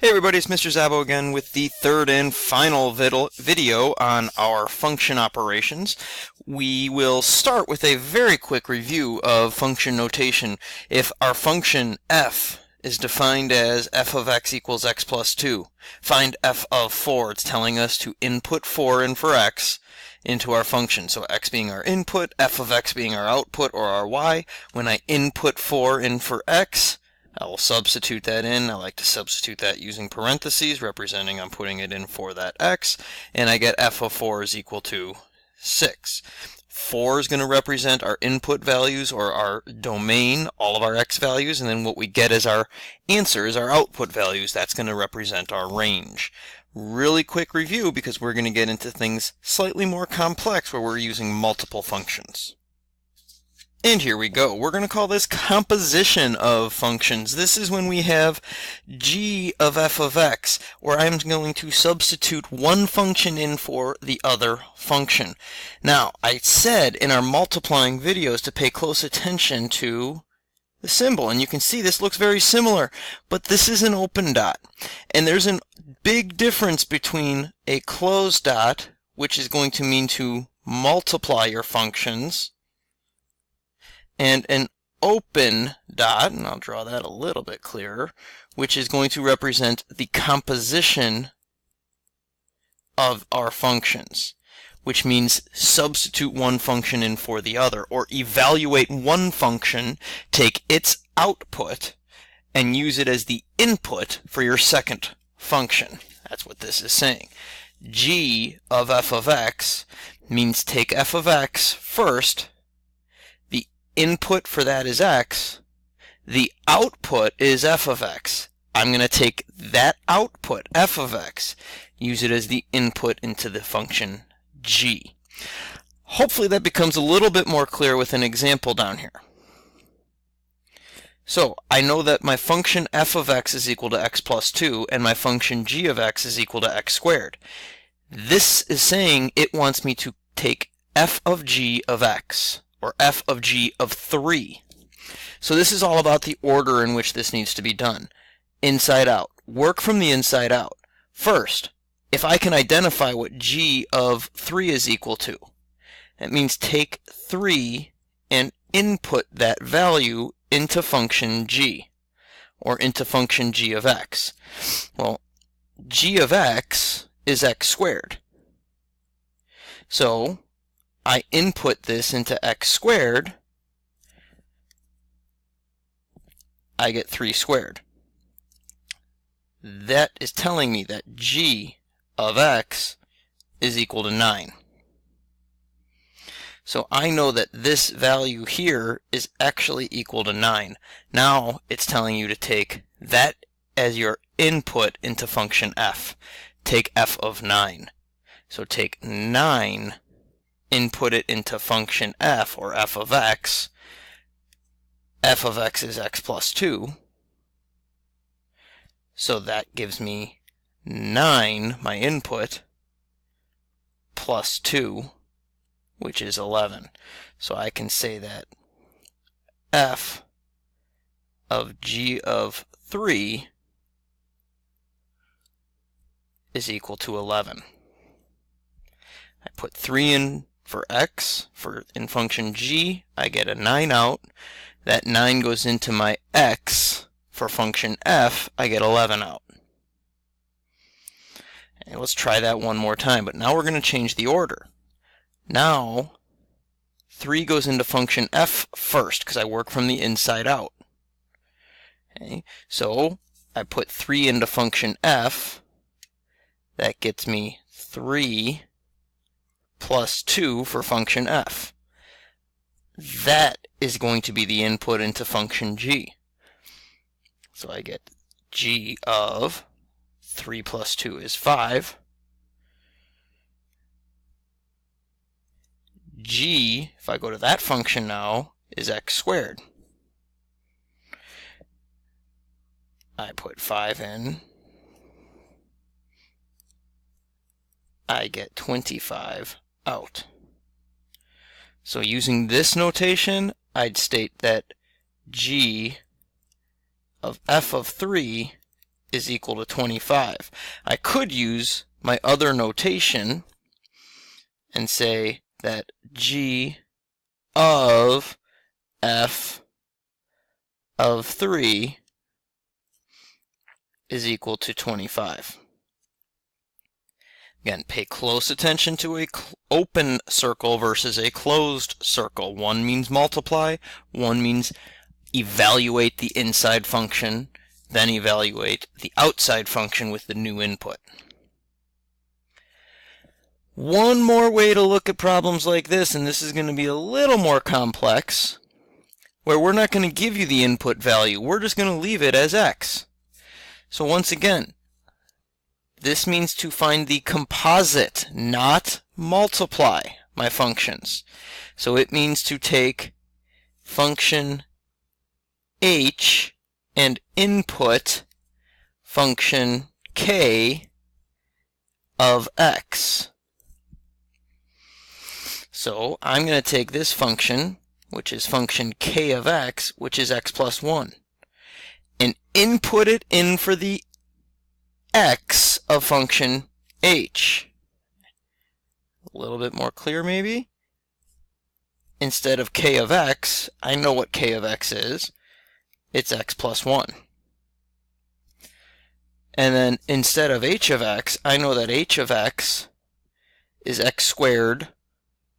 Hey everybody, it's Mr. Zabo again with the third and final video on our function operations. We will start with a very quick review of function notation. If our function f is defined as f of x equals x plus 2, find f of 4. It's telling us to input 4 in for x into our function. So x being our input, f of x being our output or our y. When I input 4 in for x, I will substitute that in. I like to substitute that using parentheses, representing I'm putting it in for that x, and I get f of 4 is equal to 6. 4 is going to represent our input values or our domain, all of our x values, and then what we get as our answer is our output values. That's going to represent our range. Really quick review because we're going to get into things slightly more complex where we're using multiple functions. And here we go. We're going to call this composition of functions. This is when we have g of f of x, where I'm going to substitute one function in for the other function. Now, I said in our multiplying videos to pay close attention to the symbol, and you can see this looks very similar, but this is an open dot. And there's a big difference between a closed dot, which is going to mean to multiply your functions, and an open dot, and I'll draw that a little bit clearer, which is going to represent the composition of our functions, which means substitute one function in for the other, or evaluate one function, take its output, and use it as the input for your second function. That's what this is saying. G of f of x means take f of x first, input for that is x, the output is f of x. I'm going to take that output, f of x, use it as the input into the function g. Hopefully that becomes a little bit more clear with an example down here. So I know that my function f of x is equal to x plus 2 and my function g of x is equal to x squared. This is saying it wants me to take f of g of x, or f of g of 3. So this is all about the order in which this needs to be done. Inside out. Work from the inside out. First, if I can identify what g of 3 is equal to, that means take 3 and input that value into function g, or into function g of x. Well, g of x is x squared. So I input this into x squared, I get 3 squared. That is telling me that g of x is equal to 9. So I know that this value here is actually equal to 9. Now it's telling you to take that as your input into function f. Take f of 9. So take 9, input it into function f, or f of x. F of x is x plus 2. So that gives me 9, my input, plus 2, which is 11. So I can say that f of g of 3 is equal to 11. I put 3 in for x, in function g, I get a 9 out. That 9 goes into my x. For function f, I get 11 out. And let's try that one more time, but now we're going to change the order. Now, 3 goes into function f first, because I work from the inside out. Okay, so I put 3 into function f. That gets me 3 plus 2 for function f. That is going to be the input into function g. So I get g of 3 plus 2 is 5. G, if I go to that function now, is x squared. I put 5 in. I get 25 out. So using this notation, I'd state that g of f of 3 is equal to 25. I could use my other notation and say that g of f of 3 is equal to 25. Again, pay close attention to an open circle versus a closed circle. One means multiply, one means evaluate the inside function, then evaluate the outside function with the new input. One more way to look at problems like this, and this is going to be a little more complex, where we're not going to give you the input value, we're just going to leave it as x. So once again, this means to find the composite, not multiply my functions. So it means to take function h and input function k of x. So I'm going to take this function, which is function k of x, which is x plus 1, and input it in for the x of function h. A little bit more clear maybe? Instead of k of x, I know what k of x is. It's x plus 1. And then instead of h of x, I know that h of x is x squared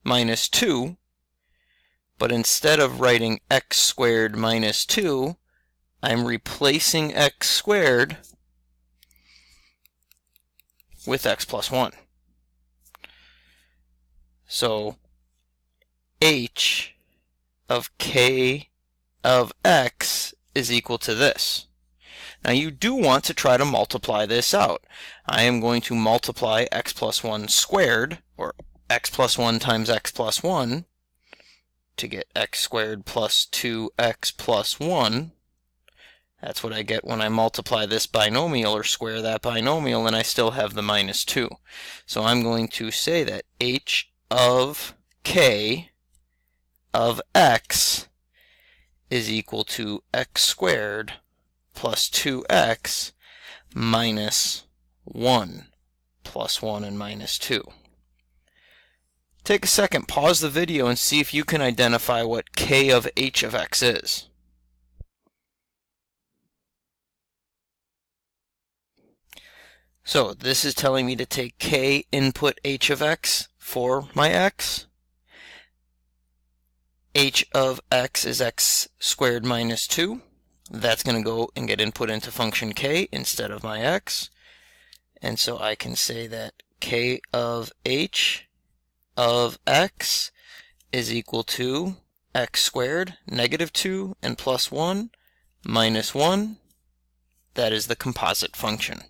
minus 2. But instead of writing x squared minus 2, I'm replacing x squared with x plus 1. So h of k of x is equal to this. Now you do want to try to multiply this out. I am going to multiply x plus 1 squared, or x plus 1 times x plus 1, to get x squared plus 2x plus 1. That's what I get when I multiply this binomial or square that binomial, and I still have the minus 2. So I'm going to say that h of k of x is equal to x squared plus 2x minus 1 plus 1 and minus 2. Take a second, pause the video, and see if you can identify what k of h of x is. So this is telling me to take k input h of x for my x. H of x is x squared minus 2. That's going to go and get input into function k instead of my x. And so I can say that k of h of x is equal to x squared, negative 2, and plus 1, minus 1. That is the composite function.